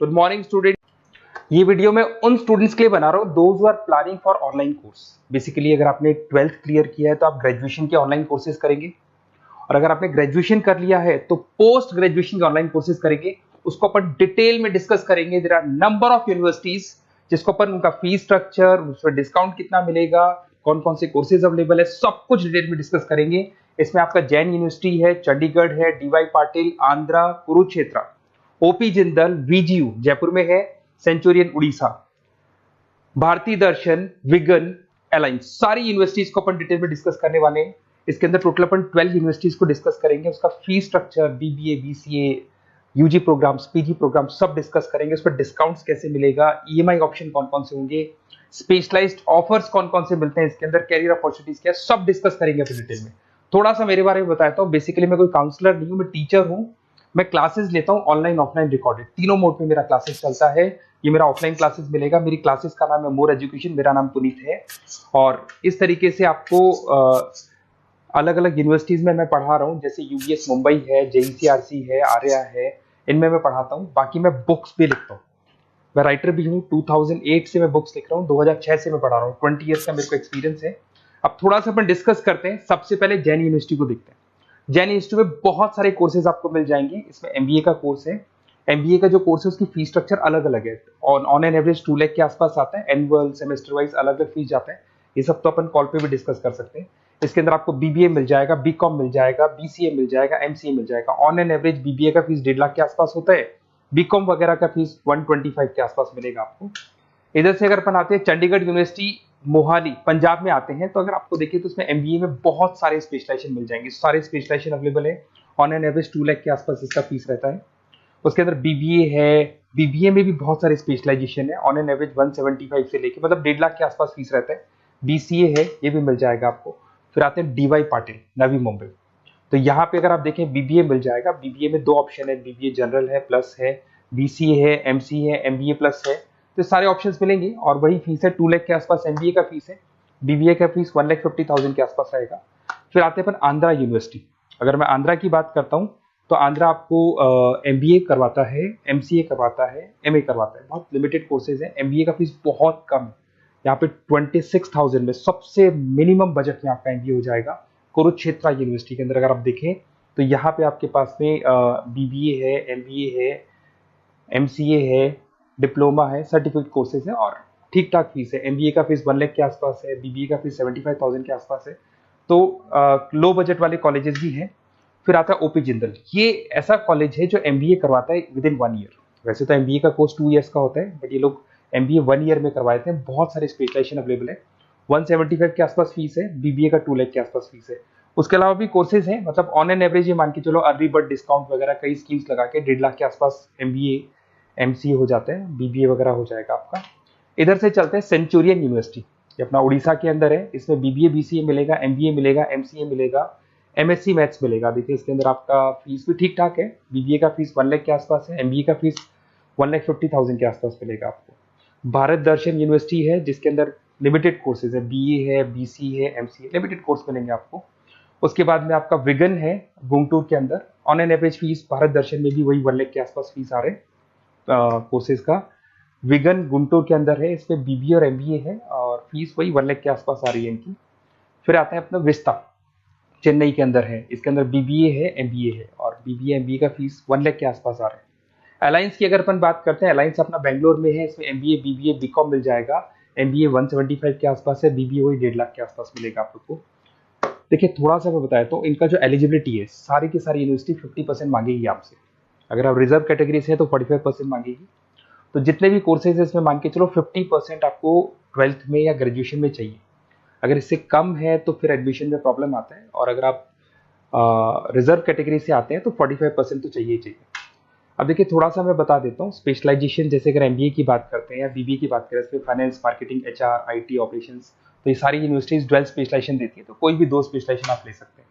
Good morning student. ये video मैं उन स्टूडेंट्स के लिए बना रहा हूँ those who are planning for online course. Basically अगर आपने 12th क्लियर किया है तो आप ग्रेजुएशन के ऑनलाइन कोर्सेज करेंगे, और अगर आपने ग्रेजुएशन कर लिया है तो पोस्ट ग्रेजुएशन के ऑनलाइन कोर्सेज करेंगे। उसको अपन डिटेल में डिस्कस करेंगे। There are number of universities जिसको अपन उनका फीस स्ट्रक्चर, उसमें डिस्काउंट कितना मिलेगा, कौन कौन से कोर्सेज अवेलेबल है, सब कुछ डिटेल में डिस्कस करेंगे। इसमें आपका जैन यूनिवर्सिटी है, चंडीगढ़ है, डीवाई पाटिल आंध्रा, कुरुक्षेत्र, ओपी जिंदल, वीजीयू जयपुर में है, सेंचुरियन उड़ीसा, भारतीय दर्शन, विगन, अलायंस, सारी यूनिवर्सिटीज को अपन डिटेल में डिस्कस करने वाले हैं। इसके अंदर टोटल अपन 12 यूनिवर्सिटीज को डिस्कस करेंगे। उसका fees structure, BBA, BCA, UG programmes, PG programme सब डिस्कस करेंगे। उस पर डिस्काउंट्स कैसे मिलेगा, ईएमआई ऑप्शन कौन कौन से होंगे, स्पेशलाइज्ड ऑफर्स कौन कौन से मिलते हैं इसके अंदर, कैरियर अपॉर्चुनिटीज क्या, सब डिस्कस करेंगे अपन डिटेल में। थोड़ा सा मेरे बारे में बताता हूँ। बेसिकली मैं कोई काउंसलर नहीं हूँ, मैं टीचर हूँ। मैं क्लासेस लेता हूँ ऑनलाइन ऑफलाइन रिकॉर्डेड, तीनों मोड में मेरा क्लासेस चलता है। ये मेरा ऑफलाइन क्लासेस मिलेगा। मेरी क्लासेस का नाम है मोर एजुकेशन, मेरा नाम पुनीत है। और इस तरीके से आपको अलग अलग यूनिवर्सिटीज में मैं पढ़ा रहा हूँ, जैसे यूबीएस मुंबई है, जेईसीआरसी है, आर्या है, इनमें मैं पढ़ाता हूँ। बाकी मैं बुक्स भी लिखता हूँ, मैं राइटर भी हूँ। 2008 से मैं बुक्स लिख रहा हूँ, 2006 से मैं पढ़ा रहा हूँ, 20 ईयर्स का मेरे को एक्सपीरियंस है। अब थोड़ा सा अपन डिस्कस करते हैं। सबसे पहले जैन यूनिवर्सिटी को देखते हैं। जैन यूनिवर्सिटी में बहुत सारे कोर्सेज आपको मिल जाएंगे। इसमें एमबीए का कोर्स है। एमबीए का जो कोर्स है उसकी फीस स्ट्रक्चर अलग अलग है। ऑन एन एवरेज 2 लाख के आसपास आता है। एनुअल, सेमेस्टर वाइज अलग अलग फीस जाता है। ये सब तो अपन कॉल पे भी डिस्कस कर सकते हैं। इसके अंदर आपको बीबीए मिल जाएगा, बीकॉम मिल जाएगा, बीसीए मिल जाएगा, एमसीए मिल जाएगा। ऑन एन एवरेज बीबीए का फीस 1.5 लाख के आसपास होता है। बीकॉम वगैरह का फीस 125 के आसपास मिलेगा आपको। इधर से अगर अपन आते हैं चंडीगढ़ यूनिवर्सिटी मोहाली पंजाब में आते हैं, तो अगर आपको देखिए तो उसमें एमबीए में बहुत सारे स्पेशलाइजेशन मिल जाएंगे। सारे स्पेशलाइजेशन अवेलेबल है। ऑन एन एवरेज 2 लाख के आसपास इसका फीस रहता है। उसके अंदर बीबीए है, बीबीए में भी बहुत सारे स्पेशलाइजेशन है। ऑन एन एवरेज 175 से लेके मतलब 1.5 लाख के आसपास फीस रहता है। बीसीए है, ये भी मिल जाएगा आपको। फिर आते हैं डीवाई पाटिल, नवी मुंबई। तो यहाँ पे अगर आप देखें बीबीए मिल जाएगा। बीबीए में 2 ऑप्शन है, बीबीए जनरल है, प्लस है, बीसीए है, एमसीए है, एमबीए प्लस है। तो सारे ऑप्शंस मिलेंगे। और वही फीस है 2 लाख के आसपास एमबीए का फीस है। बीबीए का फीस 1,50,000 के आसपास आएगा। फिर आते हैं अपन आंध्रा यूनिवर्सिटी। अगर मैं आंध्रा की बात करता हूँ तो आंध्रा आपको एमबीए करवाता है, एमसीए करवाता है, एमए करवाता है। बहुत लिमिटेड कोर्सेज है। एमबीए का फीस बहुत कम है। यहाँ पे 26,000 में सबसे मिनिमम बजट में आपका एमबीए हो जाएगा। कुरुक्षेत्र यूनिवर्सिटी के अंदर अगर आप देखें तो यहाँ पे आपके पास में बीबीए है, एमबीए है, एमसीए है, डिप्लोमा है, सर्टिफिकेट कोर्सेज है और ठीक ठाक फीस है। एमबीए का फीस 1 लाख के आसपास है, बीबीए का फीस 75,000 के आसपास है। तो लो बजट वाले कॉलेजेस भी हैं। फिर आता है ओपी जिंदल। ये ऐसा कॉलेज है जो एमबीए करवाता है विद इन 1 ईयर। वैसे तो एमबीए का कोर्स 2 ईयर्स का होता है, बट ये लोग एमबीए 1 ईयर में करवाते हैं। बहुत सारे स्पेशलाइजेशन अवेलेबल है। 175 के आसपास फीस है। बीबीए का 2 लाख के आसपास फीस है। उसके अलावा भी कोर्सेज हैं, मतलब ऑन एन एवरेज ये मान के चलो अर्ली बर्ड डिस्काउंट वगैरह कई स्कीम्स लगा के 1.5 लाख के आसपास एमबीए, एमसीए हो जाता है, बीबीए वगैरह हो जाएगा आपका। इधर से चलते हैं सेंचुरियन यूनिवर्सिटी, ये अपना उड़ीसा के अंदर है। इसमें बीबीए, बीसीए मिलेगा, एमबीए मिलेगा, एमसीए मिलेगा, एमएससी मैथ्स मिलेगा। देखिए इसके अंदर आपका फीस भी ठीक ठाक है। बीबीए का फीस 1 लाख के आसपास है, एमबीए का फीस 1,50,000 के आसपास मिलेगा आपको। भारत दर्शन यूनिवर्सिटी है जिसके अंदर लिमिटेड कोर्सेज है, बीए है, बीसी है, एमसीए, लिमिटेड कोर्स मिलेंगे आपको। उसके बाद में आपका विगन है गुंटूर के अंदर। On an average fees Bharat Darshan में भी वही 1 लाख के आसपास फीस आ रहे कोर्सेज का। विगन गुंटूर के अंदर है, इसमें बीबीए और एमबीए है और फीस वही 1 लाख के आसपास आ रही है इनकी। फिर आता है अपना विस्ता, चेन्नई के अंदर है। इसके अंदर बीबीए है, एमबीए है और बीबीए एमबीए का फीस 1 लाख के आसपास आ रहा है। अलायंस की अगर अपन बात करते हैं, अलायंस अपना बेंगलोर में है। इसमें एमबीए, बीबीए, बीकॉम मिल जाएगा। एमबीए 175 के आसपास है, बीबीए वही 1.5 लाख के आसपास मिलेगा आप लोग को। देखिए थोड़ा सा मैं बताया तो इनका जो एलिजिबिलिटी है, सारी की सारी यूनिवर्सिटी 50% मांगेगी आपसे। अगर आप रिजर्व कैटेगरी से है तो 45% मांगेगी। तो जितने भी कोर्सेज है इसमें मान के चलो 50% आपको 12th में या ग्रेजुएशन में चाहिए। अगर इससे कम है तो फिर एडमिशन में प्रॉब्लम आता है। और अगर आप रिजर्व कैटेगरी से आते हैं तो 45% तो चाहिए ही चाहिए। अब देखिए थोड़ा सा मैं बता देता हूँ स्पेशलाइजेशन। जैसे अगर एमबीए की बात करते हैं या बीबीए की बात करें, इसमें finance, marketing, HR, IT, operations, तो ये सारी यूनिवर्सिटीज 12 स्पेशलाइजेशन देती है। तो कोई भी 2 स्पेशलाइजेशन आप ले सकते हैं,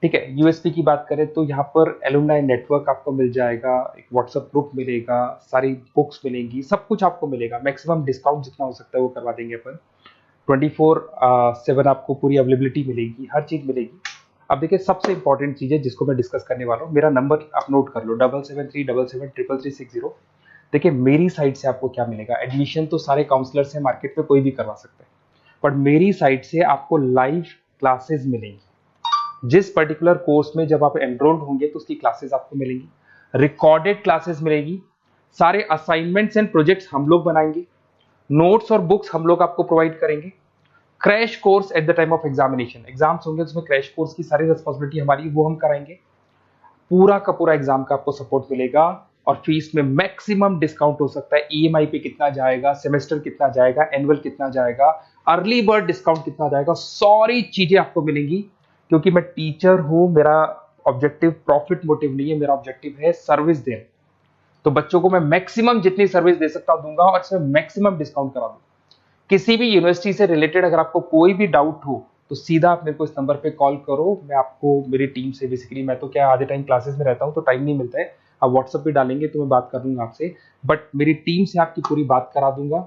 ठीक है। यूएसपी की बात करें तो यहाँ पर एलुमनाई नेटवर्क आपको मिल जाएगा, एक व्हाट्सएप ग्रुप मिलेगा, सारी बुक्स मिलेंगी, सब कुछ आपको मिलेगा। मैक्सिमम डिस्काउंट जितना हो सकता है वो करवा देंगे अपन। 24/7 आपको पूरी अवेलेबिलिटी मिलेगी, हर चीज मिलेगी। अब देखिए सबसे इंपॉर्टेंट चीज है जिसको मैं डिस्कस करने वाला हूँ। मेरा नंबर आप नोट कर लो, 7737773360। देखिए मेरी साइड से आपको क्या मिलेगा, एडमिशन तो सारे काउंसलर से मार्केट में कोई भी करवा सकता है, बट मेरी साइड से आपको लाइव क्लासेस मिलेंगी। जिस पर्टिकुलर कोर्स में जब आप एनरोल्ड होंगे तो उसकी क्लासेस आपको मिलेंगी, रिकॉर्डेड क्लासेस मिलेगी, सारे असाइनमेंट्स एंड प्रोजेक्ट्स हम लोग बनाएंगे, नोट्स और बुक्स हम लोग आपको प्रोवाइड करेंगे, crash course at the time of examination, exams होंगे तो उसमें क्रैश कोर्स की सारी रिस्पॉन्सिबिलिटी हमारी, वो हम कराएंगे। पूरा का पूरा एग्जाम का आपको सपोर्ट मिलेगा और फीस में मैक्सिमम डिस्काउंट हो सकता है। ईएमआई पे कितना जाएगा, सेमेस्टर कितना जाएगा, एनुअल कितना जाएगा, अर्ली बर्ड डिस्काउंट कितना जाएगा, सारी चीजें आपको मिलेंगी। क्योंकि मैं टीचर हूं, मेरा ऑब्जेक्टिव प्रॉफिट मोटिव नहीं है, मेरा ऑब्जेक्टिव है सर्विस देना। तो बच्चों को मैं मैक्सिमम जितनी सर्विस दे सकता हूं दूंगा और इसमें मैक्सिमम डिस्काउंट करा दूंगा। किसी भी यूनिवर्सिटी से रिलेटेड अगर आपको कोई भी डाउट हो तो सीधा आप मेरे को इस नंबर पे कॉल करो, मैं आपको मेरी टीम से, बेसिकली मैं तो क्या आधे टाइम क्लासेस में रहता हूँ तो टाइम नहीं मिलता है, आप व्हाट्सएप पे डालेंगे तो मैं बात कर लूंगा आपसे, बट मेरी टीम से आपकी पूरी बात करा दूंगा।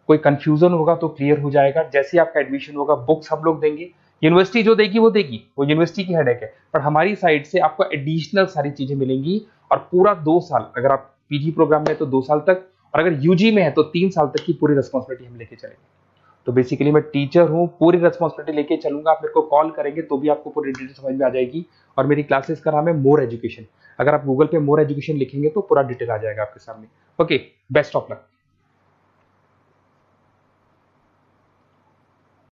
कोई कंफ्यूजन होगा तो क्लियर हो जाएगा। जैसे ही आपका एडमिशन होगा बुक्स हम लोग देंगे, यूनिवर्सिटी जो देगी वो देगी, वो यूनिवर्सिटी की हेडेक है, पर हमारी साइड से आपको एडिशनल सारी चीजें मिलेंगी। और पूरा 2 साल, अगर आप पीजी प्रोग्राम में है तो 2 साल तक, और अगर यूजी में है तो 3 साल तक की पूरी रिस्पॉन्सिबिलिटी हम लेके चलेंगे। तो बेसिकली मैं टीचर हूँ, पूरी रिस्पॉन्सिबिलिटी लेके चलूंगा। आप मेरे को कॉल करेंगे तो भी आपको पूरी डिटेल समझ में आ जाएगी। और मेरी क्लासेस का नाम है मोर एजुकेशन, अगर आप गूगल पे मोर एजुकेशन लिखेंगे तो पूरा डिटेल आ जाएगा आपके सामने। Okay, best of luck.